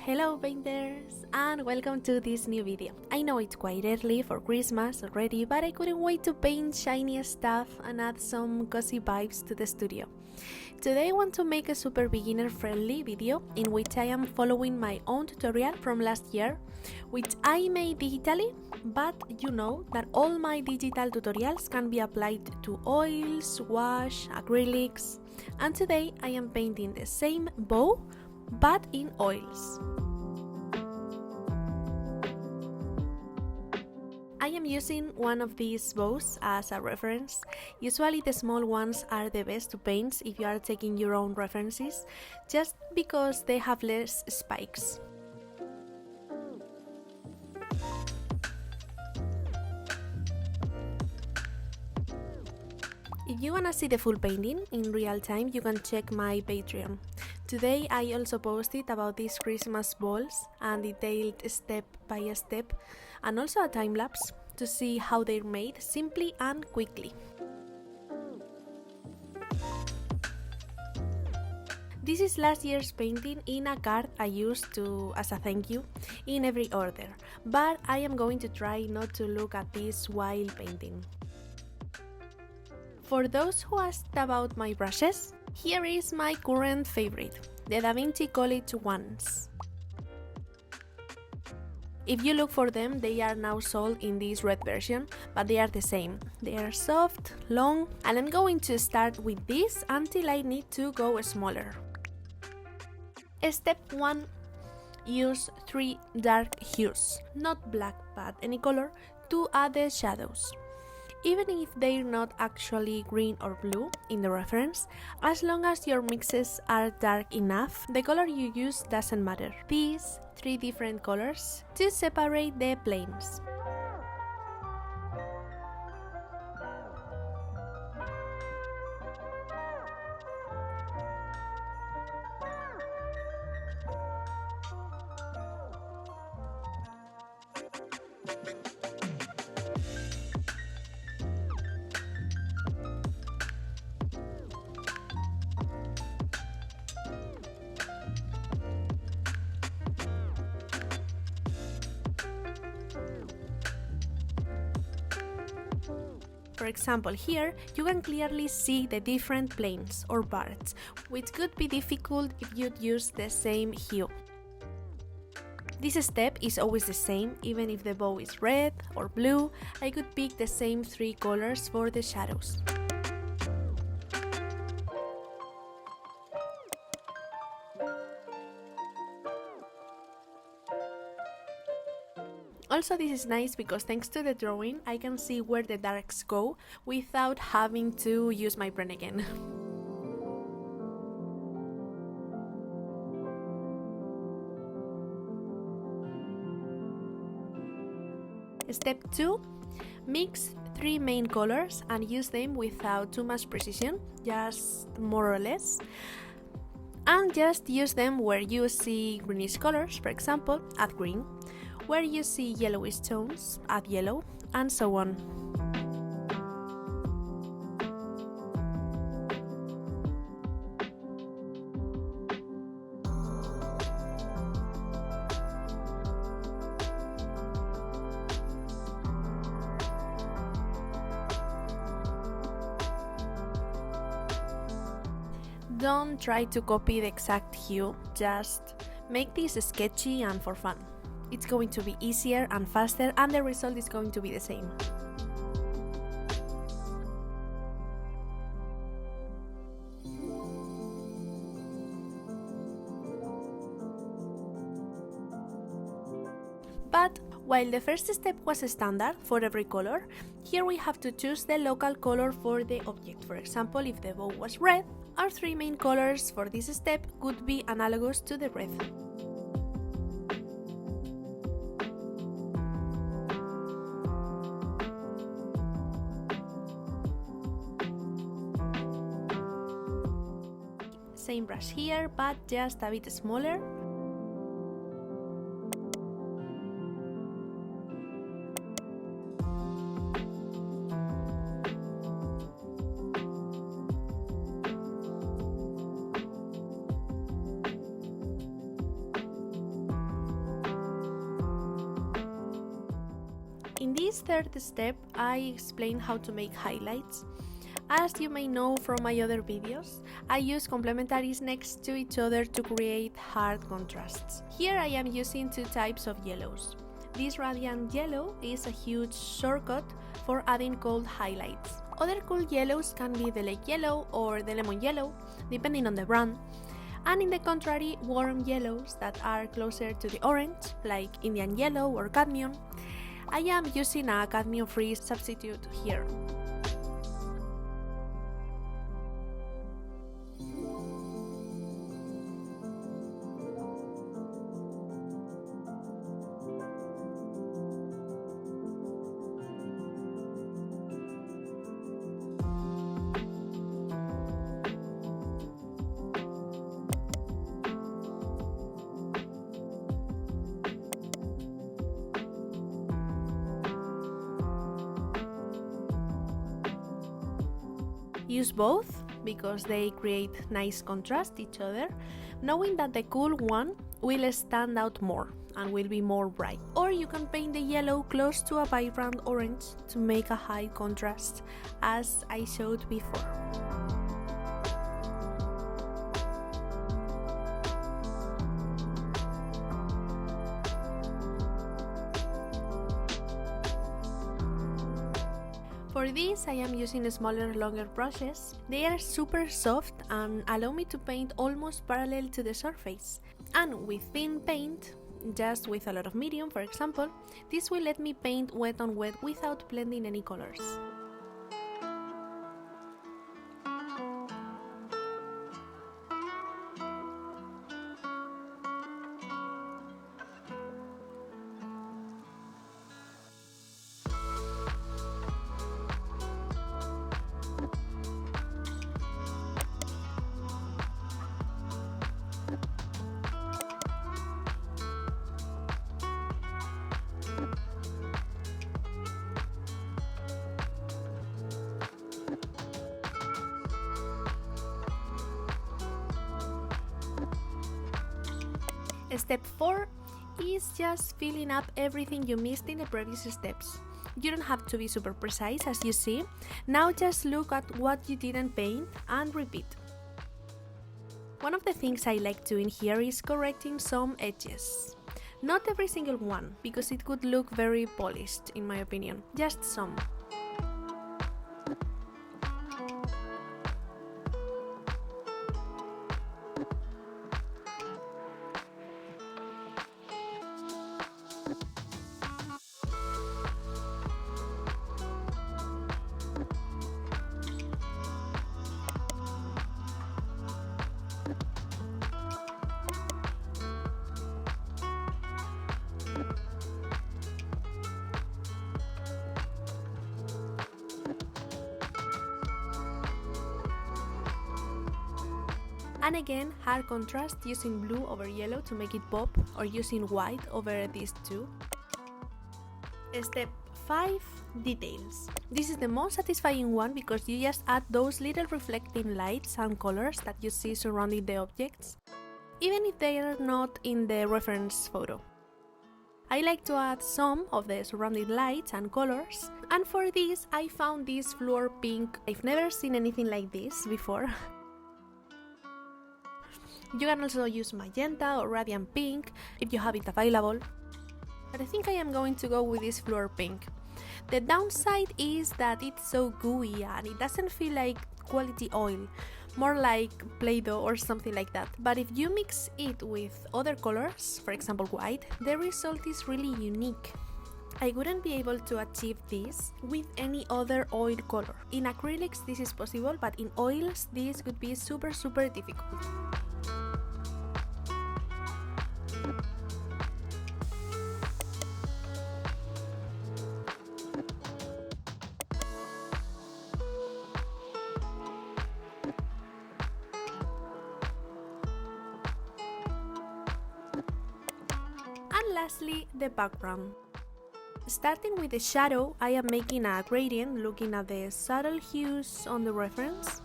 Hello painters, and welcome to this new video. I know it's quite early for Christmas already, but I couldn't wait to paint shiny stuff and add some cozy vibes to the studio. Today I want to make a super beginner friendly video in which I am following my own tutorial from last year, which I made digitally, but you know that all my digital tutorials can be applied to oils, wash, acrylics, and today I am painting the same bow but in oils. I am using one of these bows as a reference. Usually the small ones are the best to paint if you are taking your own references, just because they have less spikes. If you wanna see the full painting in real time, you can check my Patreon. Today I also posted about these Christmas balls and detailed step by step, and also a time lapse to see how they're made simply and quickly. This is last year's painting in a card I used as a thank you in every order, but I am going to try not to look at this while painting. For those who asked about my brushes, here is my current favorite, the DaVinci College ones. If you look for them, they are now sold in this red version, but they are the same. They are soft, long, and I'm going to start with this until I need to go smaller. Step 1. Use 3 dark hues, not black but any color, to add the shadows. Even if they're not actually green or blue in the reference, as long as your mixes are dark enough, the color you use doesn't matter. These 3 different colors to separate the planes. For example, here you can clearly see the different planes or parts, which could be difficult if you'd use the same hue. This step is always the same, even if the bow is red or blue, I could pick the same 3 colors for the shadows. Also, this is nice because thanks to the drawing, I can see where the darks go without having to use my pen again. Step 2. Mix 3 main colors and use them without too much precision, just more or less. And just use them where you see greenish colors, for example, add green. Where you see yellowish tones, add yellow, and so on. Don't try to copy the exact hue, just make this sketchy and for fun. It's going to be easier and faster, and the result is going to be the same. But while the first step was standard for every color, here we have to choose the local color for the object. For example, if the bow was red, our 3 main colors for this step could be analogous to the red. Same brush here, but just a bit smaller. this third step, I explain how to make highlights. As you may know from my other videos, I use complementaries next to each other to create hard contrasts. Here I am using two types of yellows. This radiant yellow is a huge shortcut for adding cold highlights. Other cool yellows can be the lake yellow or the lemon yellow, depending on the brand. And in the contrary, warm yellows that are closer to the orange, like Indian yellow or cadmium. I am using a cadmium-free substitute here. Use both because they create nice contrast each other, knowing that the cool one will stand out more and will be more bright. Or you can paint the yellow close to a vibrant orange to make a high contrast, as I showed before. For this, I am using smaller, longer brushes. They are super soft and allow me to paint almost parallel to the surface. And with thin paint, just with a lot of medium for example, this will let me paint wet on wet without blending any colors. Step 4 is just filling up everything you missed in the previous steps. You don't have to be super precise, as you see. Now just look at what you didn't paint and repeat. One of the things I like doing here is correcting some edges. Not every single one, because it could look very polished in my opinion, just some. And again, hard contrast using blue over yellow to make it pop, or using white over these two. Step 5. Details. This is the most satisfying one because you just add those little reflecting lights and colors that you see surrounding the objects, even if they are not in the reference photo. I like to add some of the surrounding lights and colors, and for this I found this fluor pink. I've never seen anything like this before. You can also use magenta or radiant pink if you have it available, but I think I am going to go with this fluor pink. The downside is that it's so gooey and it doesn't feel like quality oil, more like Play-Doh or something like that. But if you mix it with other colors, for example white, the result is really unique. I wouldn't be able to achieve this with any other oil color. In acrylics this is possible, but in oils this would be super difficult. And lastly, the background. Starting with the shadow, I am making a gradient looking at the subtle hues on the reference.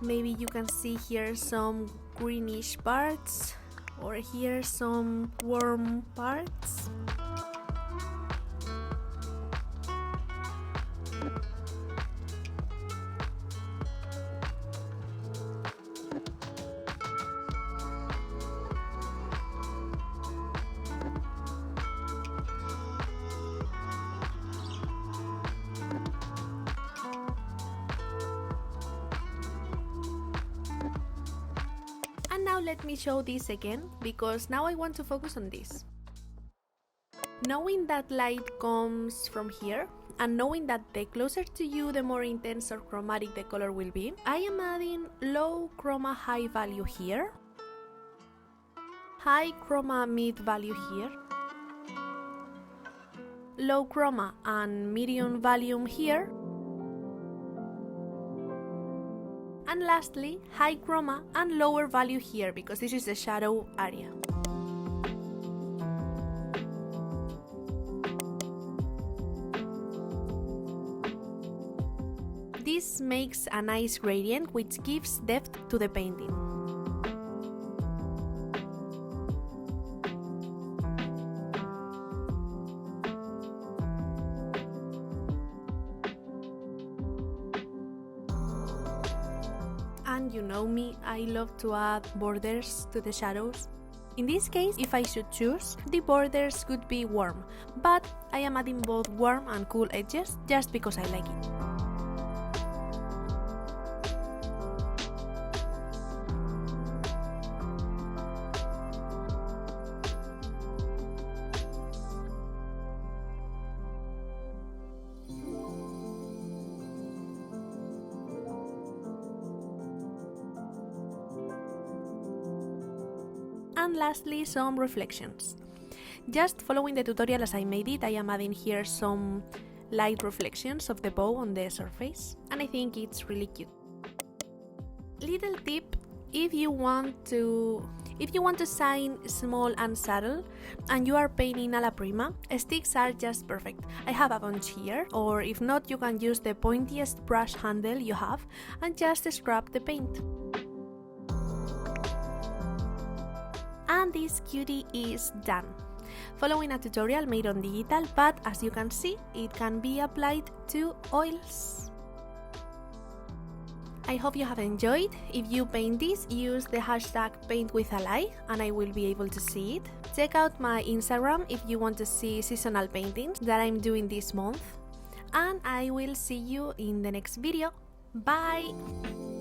Maybe you can see here some greenish parts or here some warm parts. And now let me show this again, because now I want to focus on this. Knowing that light comes from here, and knowing that the closer to you the more intense or chromatic the color will be, I am adding low chroma high value here, high chroma mid value here, low chroma and medium volume here, and lastly high chroma and lower value here, because this is the shadow area. This makes a nice gradient which gives depth to the painting. And you know me, I love to add borders to the shadows. In this case, if I should choose, the borders could be warm, but I am adding both warm and cool edges just because I like it. And lastly, some reflections. Just following the tutorial as I made it, I am adding here some light reflections of the bow on the surface, and I think it's really cute. Little tip, if you want to shine small and subtle and you are painting alla prima, sticks are just perfect. I have a bunch here, or if not, you can use the pointiest brush handle you have and just scrub the paint. And this cutie is done, following a tutorial made on digital, but as you can see, it can be applied to oils. I hope you have enjoyed. If you paint this, use the hashtag paintwithalai and I will be able to see it. Check out my Instagram if you want to see seasonal paintings that I'm doing this month. And I will see you in the next video. Bye!